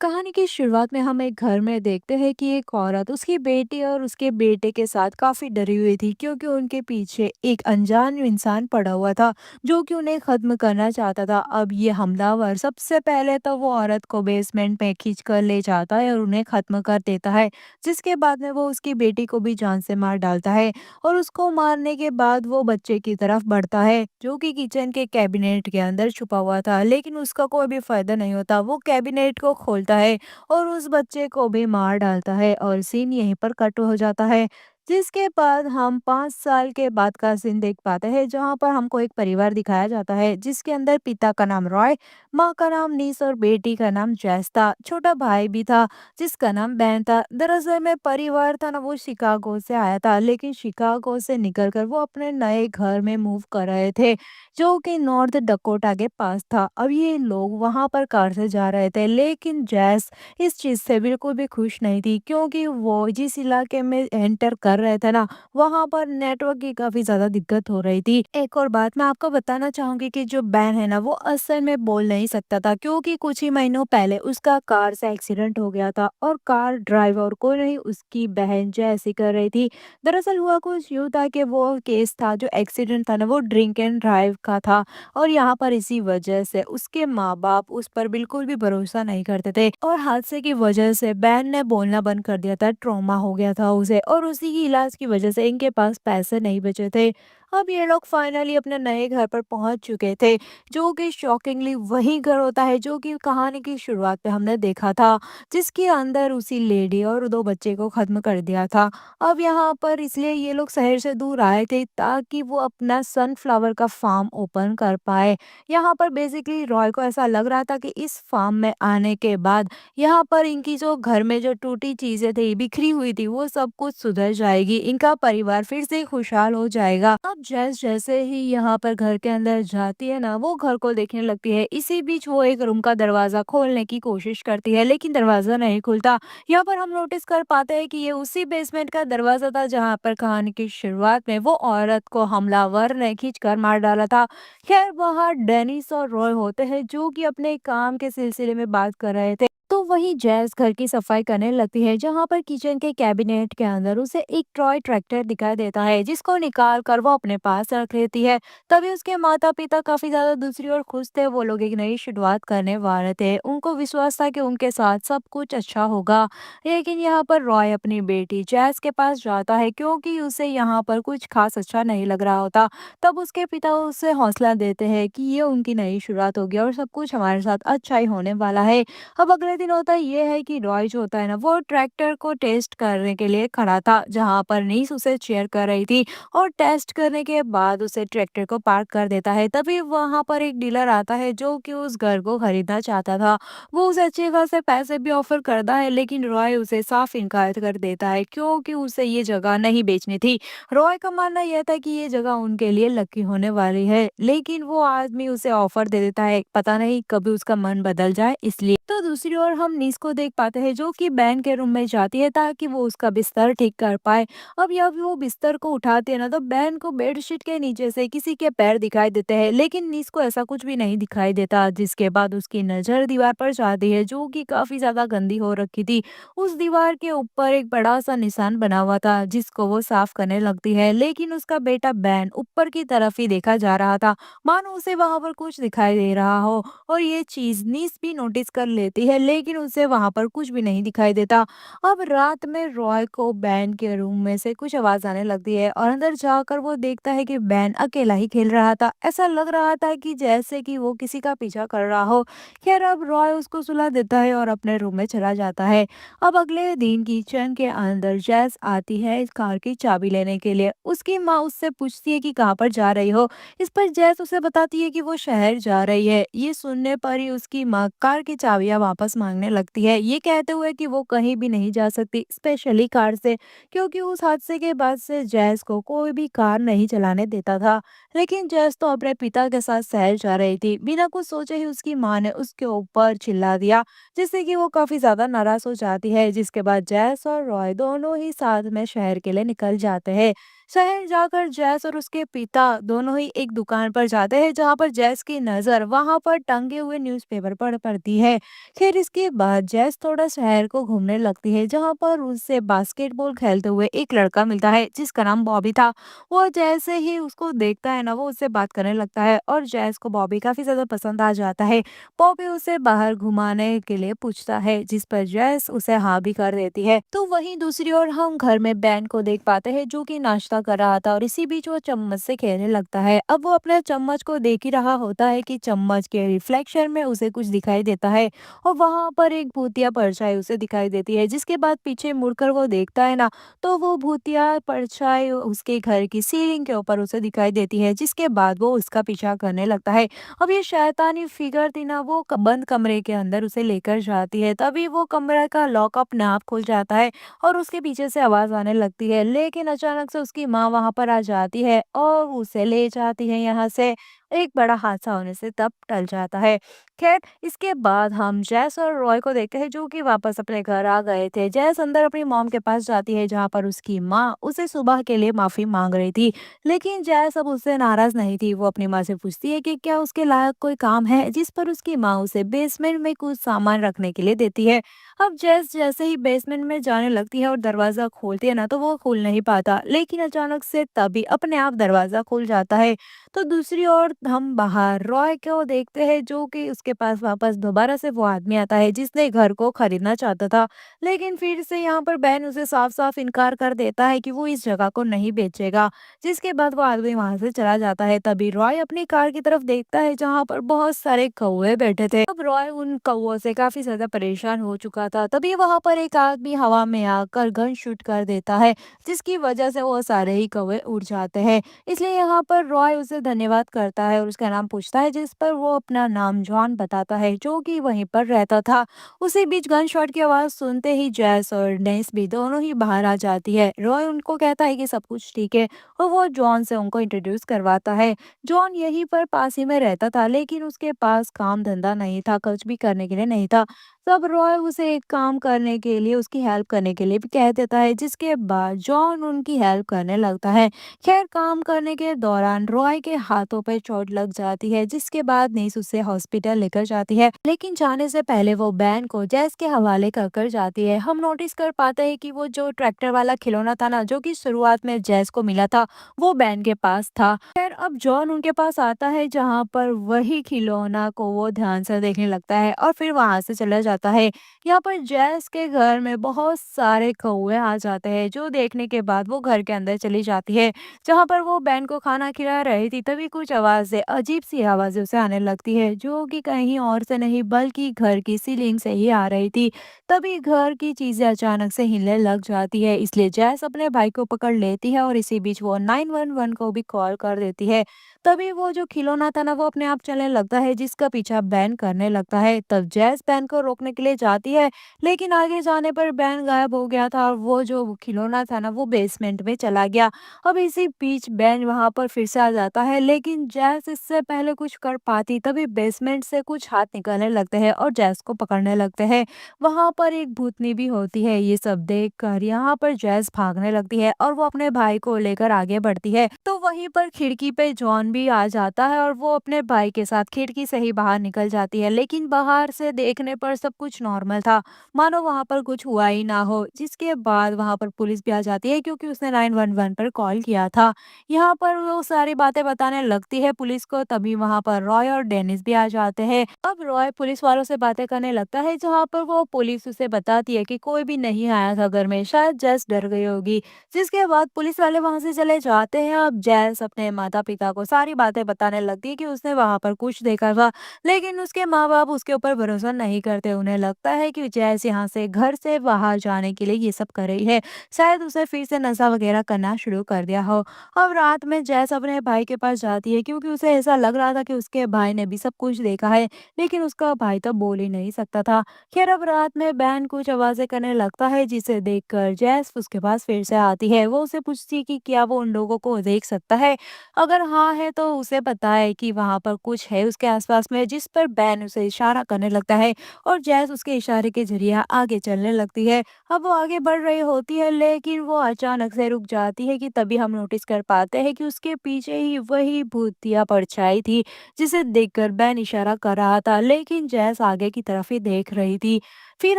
कहानी की शुरुआत में हम एक घर में देखते हैं कि एक औरत उसकी बेटी और उसके बेटे के साथ काफी डरी हुई थी क्योंकि उनके पीछे एक अनजान इंसान पड़ा हुआ था जो कि उन्हें खत्म करना चाहता था। अब ये हमलावर सबसे पहले तो वो औरत को बेसमेंट में खींच कर ले जाता है और उन्हें खत्म कर देता है, जिसके बाद में वो उसकी बेटी को भी जान से मार डालता है। और उसको मारने के बाद वो बच्चे की तरफ बढ़ता है जो कि किचन के कैबिनेट के अंदर छुपा हुआ था, लेकिन उसका कोई भी फायदा नहीं होता। वो कैबिनेट को खोलता है और उस बच्चे को भी मार डालता है और सीन यहीं पर कट हो जाता है। जिसके बाद हम 5 साल के बाद का सीन देख पाते हैं जहाँ पर हमको एक परिवार दिखाया जाता है जिसके अंदर पिता का नाम रॉय, माँ का नाम नीस और बेटी का नाम जैस था। छोटा भाई भी था जिसका नाम बैन था। दरअसल में परिवार था ना, वो शिकागो से आया था, लेकिन शिकागो से निकलकर वो अपने नए घर में मूव कर रहे थे जो कि नॉर्थ डकोटा के पास था। अब ये लोग वहां पर कार से जा रहे थे, लेकिन जैस इस चीज से बिल्कुल भी खुश नहीं थी क्योंकि वो जिस इलाके में एंटर कर रहे थे ना, वहां पर नेटवर्क की काफी ज्यादा दिक्कत हो रही थी। एक और बात मैं आपको बताना चाहूंगी कि जो बैन है ना, वो असल में बोल नहीं सकता था क्योंकि कुछ ही महीनों पहले उसका कार से एक्सीडेंट हो गया था और कार ड्राइवर को नहीं, उसकी बहन जैसी कर रही थी। दरअसल हुआ कुछ यूं था कि वो केस था, जो एक्सीडेंट था ना, वो ड्रिंक एंड ड्राइव का था। और यहाँ पर इसी वजह से उसके माँ बाप उस पर बिल्कुल भी भरोसा नहीं करते थे और हादसे की वजह से बैन ने बोलना बंद कर दिया था। ट्रॉमा हो गया था उसे और उसी की इलाज की वजह से इनके पास पैसे नहीं बचे थे। अब ये लोग फाइनली अपने नए घर पर पहुंच चुके थे जो कि शॉकिंगली वही घर होता है जो कि कहानी की शुरुआत में हमने देखा था, जिसके अंदर उसी लेडी और दो बच्चे को खत्म कर दिया था। अब यहाँ पर इसलिए ये लोग शहर से दूर आए थे ताकि वो अपना सनफ्लावर का फार्म ओपन कर पाए। यहाँ पर बेसिकली रॉय को ऐसा लग रहा था कि इस फार्म में आने के बाद यहाँ पर इनकी जो घर में जो टूटी चीजें थी, बिखरी हुई थी, वो सब कुछ सुधर जाएगी, इनका परिवार फिर से खुशहाल हो जाएगा। अब जैसे ही यहाँ पर घर के अंदर जाती है ना, वो घर को देखने लगती है। इसी बीच वो एक रूम का दरवाजा खोलने की कोशिश करती है, लेकिन दरवाजा नहीं खुलता। यहाँ पर हम नोटिस कर पाते हैं कि ये उसी बेसमेंट का दरवाजा था जहाँ पर कहानी की शुरुआत में वो औरत को हमलावर ने खींच कर मार डाला था। खैर वहाँ डेनिस और रॉय होते हैं जो कि अपने काम के सिलसिले में बात कर रहे थे। तो वही जैस घर की सफाई करने लगती है जहाँ पर किचन के कैबिनेट के अंदर उसे एक टॉय ट्रैक्टर दिखाई देता है जिसको निकाल कर वो अपने पास रख लेती है। तभी उसके माता पिता काफी ज्यादा दूसरी ओर खुश थे। वो लोग एक नई शुरुआत करने वाले थे, उनको विश्वास था कि उनके साथ सब कुछ अच्छा होगा। लेकिन यहाँ पर रॉय अपनी बेटी जैस के पास जाता है क्योंकि उसे यहाँ पर कुछ खास अच्छा नहीं लग रहा होता। तब उसके पिता उसे हौसला देते हैं कि ये उनकी नई शुरुआत होगी और सब कुछ हमारे साथ अच्छा ही होने वाला है। अब अगले दिन होता ये है कि रॉय जो होता है ना, वो ट्रैक्टर को टेस्ट करने के लिए खड़ा था जहाँ पर नीस उसे चेयर कर रही थी और टेस्ट करने के बाद उसे ट्रैक्टर को पार्क कर देता है। तभी वहां पर एक डीलर आता है जो कि उस घर को खरीदना चाहता था। वो उसे अच्छे खासे पैसे भी ऑफर करता है, लेकिन रॉय उसे साफ इनकार कर देता है क्योंकि उसे ये जगह नहीं बेचनी थी। रॉय का मानना यह था कि ये जगह उनके लिए लकी होने वाली है, लेकिन वो आदमी उसे ऑफर दे देता है, पता नहीं कभी उसका मन बदल जाए इसलिए। तो दूसरी ओर हम नीस को देख पाते हैं जो कि बैन के रूम में जाती है ताकि वो उसका बिस्तर ठीक कर पाए। अब जब वो बिस्तर को उठाती है ना, तो बैन को बेडशीट के नीचे से किसी के पैर दिखाई देते हैं, लेकिन नीस को ऐसा कुछ भी नहीं दिखाई देता। जिसके बाद उसकी नजर दीवार पर जाती है जो कि काफी ज्यादा गंदी हो रखी थी। उस दीवार के ऊपर एक बड़ा सा निशान बना हुआ था जिसको वो साफ करने लगती है, लेकिन उसका बेटा बैन ऊपर की तरफ ही देखा जा रहा था, मानो उसे वहां पर कुछ दिखाई दे रहा हो। और ये चीज नीस भी नोटिस कर लेती है, लेकिन उसे वहां पर कुछ भी नहीं दिखाई देता। अब रात में रॉय को बैन के रूम में से कुछ आवाज आने लगती है और अंदर जाकर वो देखता है कि बैन अकेला ही खेल रहा था। ऐसा लग रहा था कि जैसे कि वो किसी का पीछा कर रहा हो। खैर अब रॉय उसको सुला देता है और अपने रूम में चला जाता है। अब अगले दिन किचन के अंदर जैस आती है इस कार की चाबी लेने के लिए। उसकी माँ उससे पूछती है कि कहाँ पर जा रही हो। इस पर जैस उसे बताती है कि वो शहर जा रही है। ये सुनने पर ही उसकी माँ कार की चाबियां वापस मांगने लगती है, ये कहते हुए कि वो कहीं भी नहीं जा सकती, स्पेशली कार से, क्योंकि उस हादसे के बाद से जैस को कोई भी कार नहीं चलाने देता था। लेकिन जैस तो अपने पिता के साथ शहर जा रही थी। बिना कुछ सोचे ही उसकी माँ ने उसके ऊपर चिल्ला दिया, जिससे कि वो काफी ज्यादा नाराज हो जाती है। जिसके बाद जैस और रॉय दोनों ही साथ में शहर के लिए निकल जाते हैं। शहर जाकर जैस और उसके पिता दोनों ही एक दुकान पर जाते हैं जहां पर जैस की नजर वहां पर टंगे हुए न्यूज़पेपर पर पड़ती है। खैर इसके बाद जैस थोड़ा शहर को घूमने लगती है जहाँ पर उससे बास्केटबॉल खेलते हुए एक लड़का मिलता है जिसका नाम बॉबी था। वो जैसे ही उसको देखता है ना वो उससे बात करने लगता है और जैस को बॉबी काफी ज्यादा पसंद आ जाता है। बॉबी उसे बाहर घुमाने के लिए पूछता है जिस पर जैस उसे हाँ भी कर देती है। तो वहीं दूसरी ओर हम घर में बैन को देख पाते हैं जो कि नाश्ता कर रहा था और इसी बीच वो चम्मच से खेलने लगता है। अब वो अपने चम्मच को देख ही रहा होता है कि चम्मच के रिफ्लेक्शन में उसे कुछ दिखाई देता है और वहां पर एक भूतिया परछाई उसे दिखाई देती है जिसके बाद पीछे मुड़कर वो देखता है ना तो वो भूतिया परछाई उसके घर की सीलिंग के ऊपर उसे दिखाई देती है जिसके बाद वो उसका पीछा करने लगता है। अब ये शैतानी फिगर थी ना वो बंद कमरे के अंदर उसे लेकर जाती है। तभी वो कमरे का लॉक अपने आप खुल जाता है और उसके पीछे से आवाज आने लगती है लेकिन अचानक से उसकी माँ वहां पर आ जाती है और उसे ले जाती है यहाँ से। एक बड़ा हादसा होने से तब टल जाता है। खैर इसके बाद हम जैस और रॉय को देखते हैं जो कि वापस अपने घर आ गए थे। जैस अंदर अपनी मॉम के पास जाती है जहाँ पर उसकी माँ उसे सुबह के लिए माफी मांग रही थी। लेकिन जैस अब उससे नाराज नहीं थी। वो अपनी माँ से पूछती है कि क्या उसके लायक कोई काम है जिस पर उसकी माँ उसे बेसमेंट में कुछ सामान रखने के लिए देती है। अब जैस जैसे ही बेसमेंट में जाने लगती है और दरवाजा खोलती है ना तो वो खुल नहीं पाता लेकिन अचानक से तभी अपने आप दरवाजा खुल जाता है। तो दूसरी ओर हम बाहर रॉय को देखते हैं जो कि उसके पास वापस दोबारा से वो आदमी आता है जिसने घर को खरीदना चाहता था। लेकिन फिर से यहाँ पर बहन उसे साफ साफ इनकार कर देता है कि वो इस जगह को नहीं बेचेगा। जिसके बाद वो आदमी वहां से चला जाता है। तभी रॉय अपनी कार की तरफ देखता है जहाँ पर बहुत सारे कौवे बैठे थे। अब रॉय उन कौवों से काफी ज्यादा परेशान हो चुका था। तभी वहां पर एक आदमी हवा में आकर गन शूट कर देता है जिसकी वजह से वो सारे ही कौवे उड़ जाते हैं। इसलिए यहाँ पर रॉय उसे धन्यवाद करता है और उसका नाम पूछता है जिस पर वो अपना नाम जॉन बताता है जो कि वहीं पर रहता था। उसी बीच गन शॉट की आवाज सुनते ही जैस और नेस भी दोनों ही बाहर आ जाती है। रॉय उनको कहता है कि सब कुछ ठीक है और वो जॉन से उनको इंट्रोड्यूस करवाता है। जॉन यहीं पर पास ही में रहता था लेकिन उसके पास काम धंधा नहीं था कुछ भी करने के लिए नहीं था। तब रॉय उसे एक काम करने के लिए उसकी हेल्प करने के लिए भी कह देता है जिसके बाद जॉन उनकी हेल्प करने लगता है। खैर काम करने के दौरान रॉय के हाथों पे चोट लग जाती है जिसके बाद नेस उसे हॉस्पिटल लेकर जाती है। लेकिन जाने से पहले वो बैन को जैस के हवाले कर जाती है। हम नोटिस कर पाते हैं कि वो जो ट्रैक्टर वाला खिलौना था ना जो कि शुरुआत में जैस को मिला था वो बैन के पास था। खैर अब जॉन उनके पास आता है जहाँ पर वही खिलौना को वो ध्यान से देखने लगता है और फिर वहां से चला जाता है। यहाँ पर जैस के घर में बहुत सारे कौवे आ जाते हैं जो देखने के बाद वो घर के अंदर चली जाती है जहाँ पर वो बैन को खाना खिला रही थी। तभी कुछ आवाजें अजीब सी आवाजें उसे आने लगती है जो कि कहीं और से नहीं बल्कि घर की सीलिंग से ही आ रही थी। तभी घर की चीजें अचानक से हिलने लग जाती है इसलिए जैस अपने भाई को पकड़ लेती है और इसी बीच वो 911 को भी कॉल कर देती है। तभी वो जो खिलौना था ना वो अपने आप चलने लगता है जिसका पीछा बैन करने लगता है। तब जैस बैन को रोकने के लिए जाती है लेकिन आगे जाने पर बैन गायब हो गया था और वो जो खिलौना था ना वो बेसमेंट में चला गया। अब इसी बीच बैन वहां पर फिर से आ जाता है लेकिन जैस इससे पहले कुछ कर पाती तभी बेसमेंट से कुछ हाथ निकलने लगते हैं और जैस को पकड़ने लगते हैं। वहां पर एक भूतनी भी होती है। ये सब देख कर यहाँ पर जैस भागने लगती है और वो अपने भाई को लेकर आगे बढ़ती है। तो वहीं पर खिड़की पे जॉन भी आ जाता है और वो अपने भाई के साथ खिड़की से ही बाहर निकल जाती है लेकिन बाहर से देखने पर सब कुछ नॉर्मल था मानो वहां पर कुछ हुआ ही ना हो। जिसके बाद वहां पर पुलिस भी आ जाती है क्योंकि उसने 911 पर कॉल किया था। यहाँ पर वो सारी बातें बताने लगती है पुलिस को। तभी वहां पर रॉय और डेनिस भी आ जाते हैं। अब रॉय पुलिस वालों से बातें करने लगता है जहाँ पर वो पुलिस उसे बताती है कि कोई भी नहीं आया था घर में शायद जैस डर गई होगी। जिसके बाद पुलिस वाले वहां से चले जाते हैं। अब जैस अपने माता पिता को सारी बातें बताने लगती है कि उसने वहां पर कुछ देखा था लेकिन उसके माँ बाप उसके ऊपर भरोसा नहीं करते। उन्हें लगता है कि जैस यहाँ से घर से बाहर जाने के लिए ये सब कर रही है। शायद उसे फिर से नशा वगैरह करना शुरू कर दिया हो। अब रात में जैस अपने भाई के पास जाती है क्योंकि उसे ऐसा लग रहा था कि उसके भाई ने भी सब कुछ देखा है लेकिन उसका भाई तो बोल ही नहीं सकता था। खैर अब रात में बैन कुछ आवाजें करने लगता है जिसे देखकर जैस उसके पास फिर से आती है। वो उसे पूछती है कि क्या वो उन लोगों को देख सकता है। अगर हाँ है तो उसे पता है कि वहां पर कुछ है उसके आसपास में जिस पर बैन उसे इशारा करने लगता है और जैस उसके इशारे के ज़रिए आगे चलने लगती है। अब वो आगे बढ़ रही होती है, लेकिन वो अचानक से रुक जाती है कि तभी हम नोटिस कर पाते हैं कि उसके पीछे ही वही भूतिया परछाई थी, जिसे देखकर बैन इशारा कर रहा था, लेकिन जैस आगे की तरफ ही देख रही थी। फिर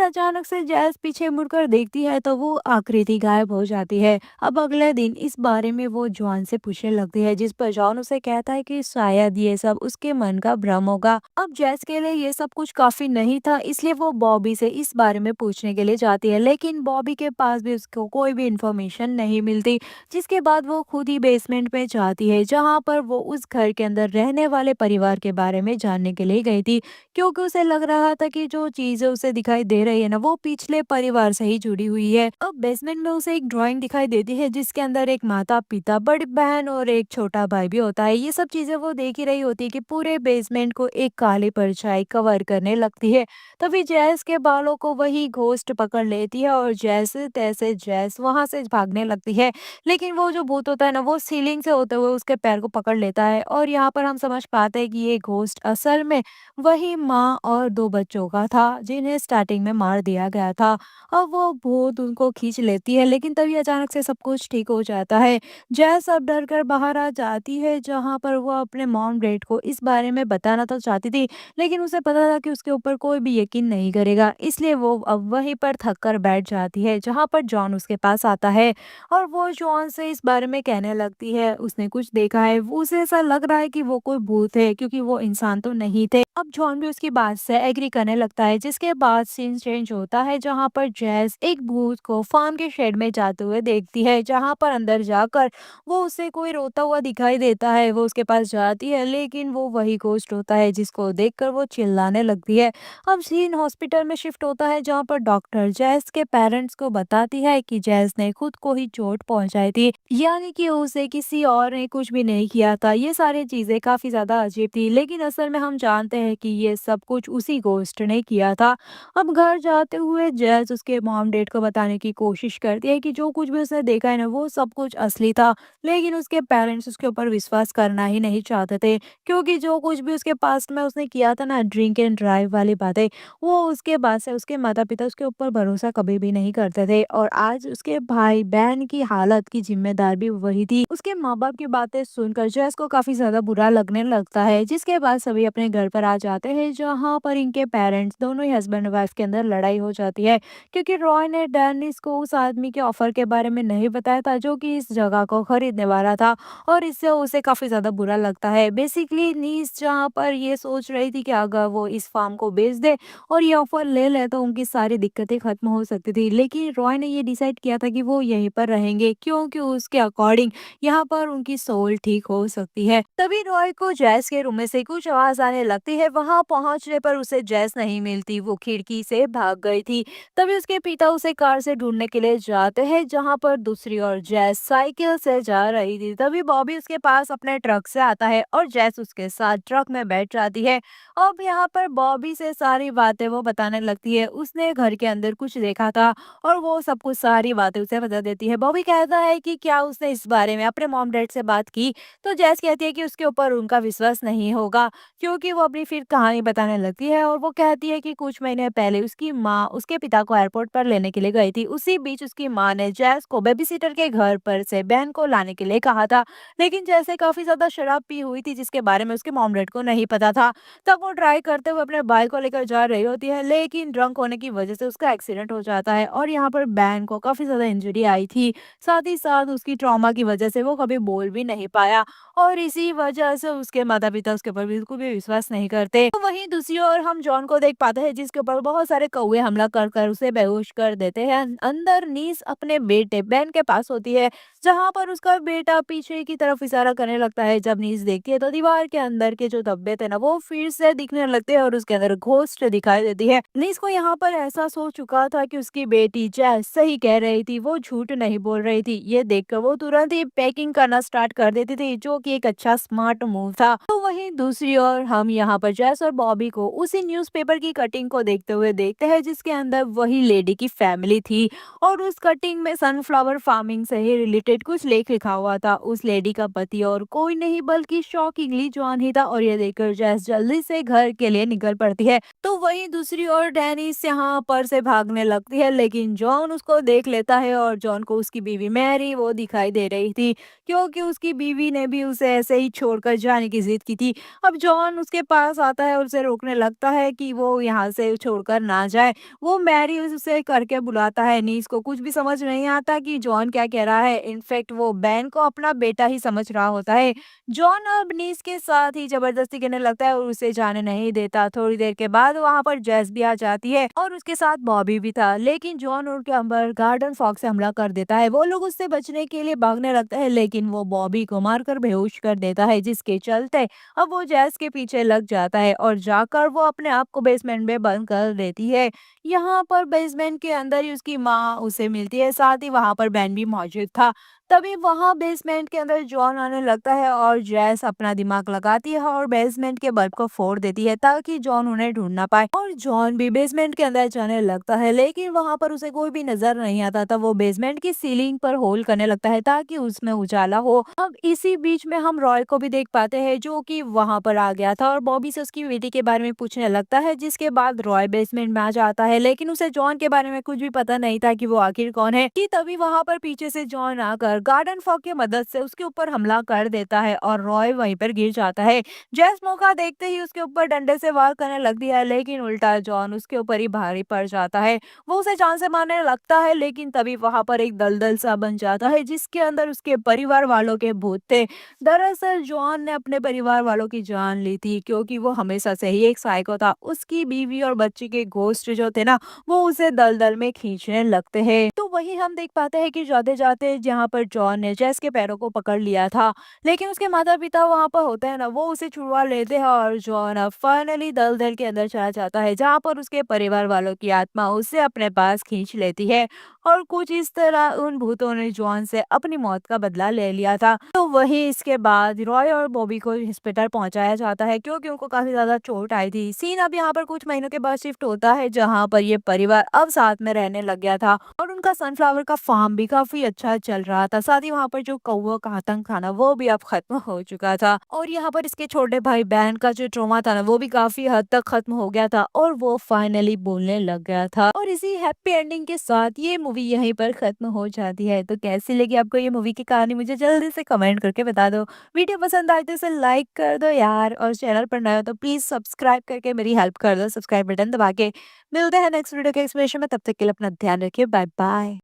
अचानक से जैस पीछे मुड़कर देखती है तो वो आकृति गायब हो जाती है। अब अगले दिन इस बारे में वो जॉन से पूछने लगती है, जिस पर जॉन उसे कहता है कि शायद ये सब उसके मन का भ्रम होगा। अब जैस के लिए ये सब कुछ काफी नहीं था, इसलिए वो बॉबी से इस बारे में पूछने के लिए जाती है, लेकिन बॉबी के पास भी उसको कोई भी इंफॉर्मेशन नहीं मिलती। जिसके बाद वो खुद ही बेसमेंट में जाती है, जहाँ पर वो उस घर के अंदर रहने वाले परिवार के बारे में जानने के लिए गई थी, क्योंकि उसे लग रहा था कि जो चीजें उसे दिखाई दे रही है ना, वो पिछले परिवार से ही जुड़ी हुई है। अब बेसमेंट में उसे एक ड्राइंग दिखाई देती है, जिसके अंदर एक माता पिता, बड़ी बहन और एक छोटा भाई भी होता है। ये सब चीजें वो देख ही रही होती है कि पूरे बेसमेंट को एक काली परछाई कवर करने लगती है। तभी जैस के बालों को वही घोस्ट पकड़ लेती है और जैसे तैसे जैस वहां से भागने लगती है। लेकिन वो जो भूत होता है ना, वो सीलिंग से होते हुए उसके पैर को पकड़ लेता है, और यहाँ पर हम समझ पाते हैं कि ये घोस्ट असल में वही माँ और 2 बच्चों का था, जिन्हें स्टार्टिंग में मार दिया गया था। अब वो भूत उनको खींच लेती है, लेकिन तभी अचानक से सब कुछ ठीक हो जाता है। जैस अब डर कर बाहर आ जाती है, जहाँ पर वो अपने मॉम डैड को इस बारे में बताना तो चाहती थी, लेकिन उसे पता था कि उसके ऊपर कोई भी यकीन नहीं करेगा, इसलिए वो अब वहीं पर थक कर बैठ जाती है, जहाँ पर जॉन उसके पास आता है। और वो जॉन से इस बारे में कहने लगती है, उसने कुछ देखा है, उसे ऐसा लग रहा है कि वो कोई भूत है, क्योंकि वो इंसान तो नहीं थे। अब जॉन भी उसकी बात से एग्री करने लगता है, जिसके बाद सीन चेंज होता है, जहाँ पर जैस एक भूत को फार्म के शेड में जाते हुए देखती है, जहाँ पर अंदर जाकर वो उसे कोई रोता हुआ दिखाई देता है। वो उसके पास जाती है, लेकिन वो वही घोस्ट होता है, जिसको देखकर वो चिल्लाने लगती है। अब सीन हॉस्पिटल में शिफ्ट होता है, जहाँ पर डॉक्टर जैस के पेरेंट्स को बताती है कि जैस ने खुद को ही चोट पहुंचाई थी, यानी कि उसे किसी और ने कुछ भी नहीं किया था। ये सारी चीजें काफी ज्यादा अजीब थी, लेकिन असल में हम जानते हैं कि ये सब कुछ उसी घोस्ट ने किया था। अब घर जाते हुए जैस उसके मॉम डैड को बताने की कोशिश करती है कि जो कुछ भी उसने देखा है ना, वो सब कुछ असली था, लेकिन उसके पेरेंट्स उसके ऊपर विश्वास करना ही नहीं चाहते थे, क्योंकि जो कुछ भी उसके पास्ट में उसने किया था ना, ड्रिंक एंड ड्राइव वाली बातें, वो उसके बाद से उसके माता पिता उसके ऊपर भरोसा कभी भी नहीं करते थे। और आज उसके भाई बहन की हालत की जिम्मेदार भी वही थी। उसके माँ बाप की बातें सुनकर जैस को काफी ज्यादा बुरा लगने लगता है, जिसके बाद सभी अपने घर पर आ जाते हैं, जहाँ पर इनके पेरेंट्स दोनों ही हस्बैंड वाइफ के अंदर लड़ाई हो जाती है, क्योंकि रॉय ने डेनिस को उस आदमी के ऑफर के बारे में नहीं बताया था, जो कि इस जगह को खरीदने वाला था, और इससे उसे काफी ज्यादा बुरा लगता है। बेसिकली नीस जहाँ पर ये सोच रही थी कि अगर वो इस फार्म को बेच दे और ये ऑफर ले ले, तो उनकी सारी दिक्कतें खत्म हो सकती थी, लेकिन रॉय ने ये डिसाइड किया था कि वो यहीं पर रहेंगे, क्योंकि उसके अकॉर्डिंग यहाँ पर उनकी सोल ठीक हो सकती है। तभी रॉय को जैस के रूम में से कुछ आवाज आने लगती है। वहां पहुंचने पर उसे जैस नहीं मिलती, वो खिड़की से भाग गई थी। तभी उसके पिता उसे कार से ढूंढने के लिए जाते हैं, जहां पर दूसरी ओर जैस साइकिल से जा रही थी। तभी बॉबी उसके पास अपने ट्रक से आता है और जैस उसके साथ ट्रक में बैठ जाती है। अब यहाँ पर बॉबी से सारी बातें वो बताने लगती है। उसने घर के अंदर कुछ देखा था, और वो सब कुछ सारी बातें उसे बता देती है। बॉबी कहता है कि क्या उसने इस बारे में अपने मॉम डैड से बात की, तो जैस कहती है कि उसके ऊपर उनका विश्वास नहीं होगा, क्योंकि वो अपनी फिर कहानी बताने लगती है, और वो कहती है कि कुछ महीने पहले उसकी माँ उसके पिता को एयरपोर्ट पर लेने के लिए गई थी। उसी बीच उसकी माँ ने जैस को बेबीसिटर के घर पर से बहन को लाने के लिए कहा था, लेकिन जैसे काफी ज्यादा शराब पी हुई थी, जिसके बारे में उसके मॉम डैड को नहीं पता था। तब वो ड्राइव करते हुए अपने बाइक को लेकर जा रही होती है, लेकिन ड्रंक होने की वजह से उसका एक्सीडेंट हो जाता है, और यहाँ पर बहन को काफी ज्यादा इंजरी आई थी। साथ ही साथ उसकी ट्रॉमा की वजह से वो कभी बोल भी नहीं पाया, और इसी वजह से उसके माता पिता उसके ऊपर बिल्कुल भी विश्वास नहीं करते। तो वहीं दूसरी ओर हम जॉन को देख पाते हैं, जिसके ऊपर बहुत सारे कौवे हमला कर कर उसे बेहोश कर देते हैं। अंदर नीस अपने बेटे बेन के पास होती है, जहाँ पर उसका बेटा पीछे की तरफ इशारा करने लगता है। जब नीस देखती है, तो दीवार के अंदर के जो धब्बे थे ना, वो फिर से दिखने लगते हैं, और उसके अंदर घोस्ट दिखाई देती है। नीस को यहाँ पर एहसास हो चुका था कि उसकी बेटी जैस सही कह रही थी, वो झूठ नहीं बोल रही थी। ये देखकर वो तुरंत ही पैकिंग करना स्टार्ट कर देती थी, जो कि एक अच्छा स्मार्ट मूव था। तो वहीं दूसरी ओर हम यहाँ पर जैस और बॉबी को उसी न्यूज़पेपर की कटिंग को देखते हुए देखते हैं, जिसके अंदर वही लेडी की फैमिली थी, और उस कटिंग में सनफ्लावर फार्मिंग से ही रिलेटेड कुछ लेख लिखा हुआ था। उस लेडी का पति और कोई नहीं बल्कि शॉकिंगली जॉन ही था, और ये देखकर जैस जल्दी से घर के लिए निकल पड़ती है। तो वहीं दूसरी ओर डेनिस यहाँ पर से भागने लगती है, लेकिन जॉन उसको देख लेता है और जॉन को उसकी बीवी मैरी वो दिखाई दे रही थी, क्योंकि उसकी बीवी ने भी उसे ऐसे ही छोड़कर जाने की जिद की थी। अब जॉन उसके पास आता है और उसे रोकने लगता है कि वो यहाँ से छोड़कर ना जाए। वो मैरी उसे करके बुलाता है। नीस को कुछ भी समझ नहीं आता कि जॉन क्या कह रहा है। इनफैक्ट वो बैन को अपना बेटा ही समझ रहा होता है। जॉन अब नीस के साथ ही जबरदस्ती करने लगता है और उसे जाने नहीं देता। थोड़ी देर के बाद वहाँ पर जेस भी आ जाती है और उसके साथ बॉबी भी था, लेकिन जॉन उनके अंदर गार्डन फॉक्स से हमला कर देता है। वो लोग उससे बचने के लिए भागने लगते हैं, लेकिन वो बॉबी को मारकर बेहोश कर देता है, जिसके चलते अब वो जेस के पीछे लग जाता है और जाकर वो अपने आप को बेसमेंट में बंद कर देती है। यहाँ पर बेसमेंट के अंदर ही उसकी माँ उसे मिलती है, साथ ही वहाँ पर बेन भी मौजूद था। तभी वहाँ बेसमेंट के अंदर जॉन आने लगता है और जैस अपना दिमाग लगाती है और बेसमेंट के बल्ब को फोड़ देती है ताकि जॉन उन्हें ढूंढ ना पाए। और जॉन भी बेसमेंट के अंदर जाने लगता है, लेकिन वहाँ पर उसे कोई भी नजर नहीं आता। तब वो बेसमेंट की सीलिंग पर होल करने लगता है ताकि उसमें उजाला हो। अब इसी बीच में हम रॉय को भी देख पाते हैं, जो कि वहाँ पर आ गया था और बॉबी से उसकी बेटी के बारे में पूछने लगता है, जिसके बाद रॉय बेसमेंट में आ जाता है, लेकिन उसे जॉन के बारे में कुछ भी पता नहीं था कि वो आखिर कौन है। कि तभी वहाँ पर पीछे से जॉन आकर गार्डन फॉग की मदद से उसके ऊपर हमला कर देता है और रॉय वहीं पर गिर जाता है। जैस मौका देखते ही उसके ऊपर डंडे से वार करने लगती है, लेकिन उल्टा जॉन उसके ऊपर ही भारी पड़ जाता है। वो उसे जान से मारने लगता है, लेकिन तभी वहाँ पर एक दलदल सा बन जाता है, जिसके अंदर उसके परिवार वालों के भूत थे। दरअसल जॉन ने अपने परिवार वालों की जान ली थी, क्योंकि वो हमेशा से ही एक साइको था। उसकी बीवी और बच्चे के घोस्ट जो थे ना, वो उसे दलदल में खींचने लगते हैं। तो वही हम देख पाते हैं कि जाते जाते जहाँ पर जॉन ने जेस के पैरों को पकड़ लिया था, लेकिन उसके माता पिता वहाँ पर होते हैं ना, वो उसे छुड़वा लेते हैं और जॉन अब फाइनली दलदल के अंदर चला जाता है, जहाँ पर उसके परिवार वालों की आत्मा उसे अपने पास खींच लेती है। और कुछ इस तरह उन भूतों ने जॉन से अपनी मौत का बदला ले लिया था। तो वही इसके बाद रॉय और बॉबी को हॉस्पिटल पहुंचाया जाता है, क्योंकि उनको काफी ज्यादा चोट आई थी। सीन अब यहाँ पर कुछ महीनों के बाद शिफ्ट होता है, जहाँ पर ये परिवार अब साथ में रहने लग गया था और उनका सनफ्लावर का फार्म भी काफी अच्छा चल रहा था। साथ ही वहाँ पर जो कौवा का आतंक था ना, वो भी अब खत्म हो चुका था और यहाँ पर इसके छोटे भाई बहन का जो ट्रॉमा था ना, वो भी काफी हद तक खत्म हो गया था और वो फाइनली बोलने लग गया था। और इसी हैप्पी एंडिंग के साथ ये मूवी यहीं पर खत्म हो जाती है। तो कैसी लगी आपको ये मूवी की कहानी, मुझे जल्दी से कमेंट करके बता दो। वीडियो पसंद आए तो इसे लाइक कर दो यार, और चैनल पर नए हो तो प्लीज सब्सक्राइब करके मेरी हेल्प कर दो, सब्सक्राइब बटन दबा के। मिलते हैं नेक्स्ट वीडियो के एक्सप्लेनेशन में, तब तक के लिए अपना ध्यान रखिए। Bye bye.